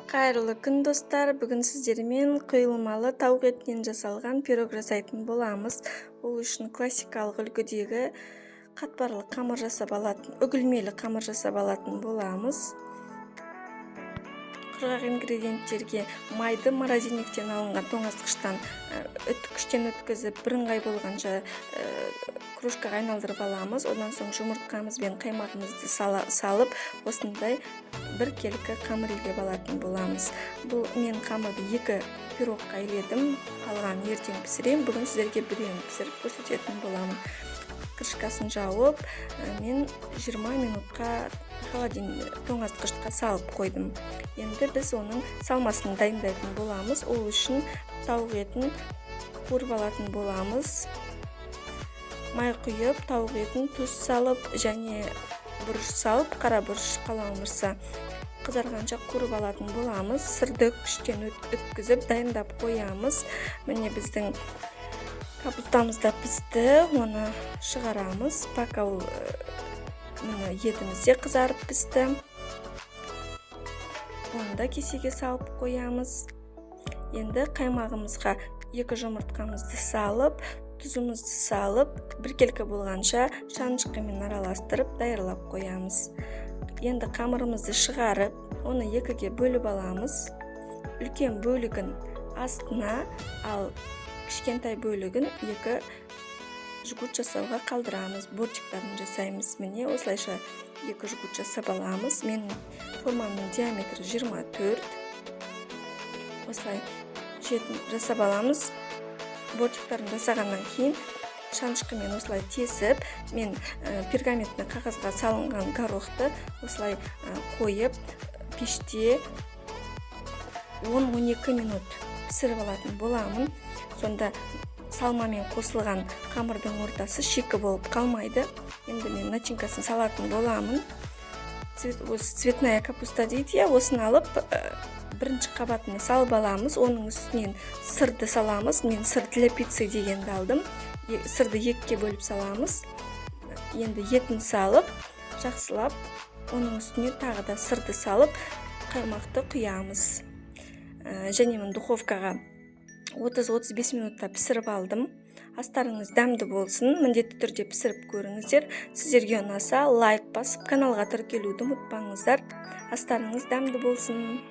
Кайырлы күн достар. Бүгін сіздермен құйылмалы тауық етінен жасалған пирог жасайтын боламыз. Ол үшін классикалық үлгідегі қатпарлы қамыр жасап алатын, үгілмелі қамыр жасап алатын боламыз. Құрғақ ингредиенттерге майды морозильниктен алынған тоңазытқыштан үткіштен өткізіп бірыңғай болғанша кружкаға айналдырып аламыз. Одан соң жұмыртқамыз бен қаймағымызды салып, осындай бір келкі қамыр илеп алатын боламыз. Бұл мен қамырды 2 пирогқа иледім, қалған ертең пісірем. Бүгін сіздерге біреуін пісіріп көрсететін боламын. Крышкасын жауып, мен 20 минутқа тоңазытқышқа салып қойдым. Енді біз оның салмасын дайындайтын боламыз. Ол үшін тауық етін қуырып алатын боламыз. Май құйып, тауық етін тұз салып және бұрыш салып, қара бұрыш қаламырса қызарғанша қуырып алатын боламыз. Сырды күштен өткізіп дайындап қоямыз. Міне біздің капустамыз да пісті, оны шығарамыз. Пока ол етіміз де қызарып пісті. Оны да кесеге салып қоямыз. Енді қаймағымызға 2 жұмыртқамызды салып, тұзымызды салып, бір келкі болғанша шанышқымен араластырып даярлап қоямыз. Енді қамырымызды шығарып, оны 2-ге бөліп аламыз. Үлкен бөлігін астына, ал кішкентай бөлігін 2 жгут жасауға қалдырамыз. Бортиктарын жасаймыз. Міне осылайша 2 жгут жасап аламыз. Менің формамның диаметрі 24. Осылай жасап аламыз. Бортиктарын жасағаннан кейін шанышқымен осылай тесіп, мен пергаментный қағазға салынған горохты осылай қойып, пеште 10-12 минут пісіріп алатын боламын. Сонда салмамен қосылған қамырдың ортасы шикі болып қалмайды. Енді мен начинкасын салатын боламын. Цветная капуста дейді, осын алып бірінші қабатына салып аламыз. Оның үстінен сырды саламыз. Мен сыр для пиццы дегенді алдым. Сырды 2-ге бөліп саламыз. Енді етін салып, жақсылап, оның үстіне тағы да сырды салып, қаймақты құямыз. Және мен духовкаға 30-35 минутта пісіріп алдым. Астарыңыз дәмді болсын, міндетті түрде пісіріп көріңіздер. Сіздерге ұнаса лайк басып, каналға тіркелуді ұмытпаңыздар. Астарыңыз дәмді болсын.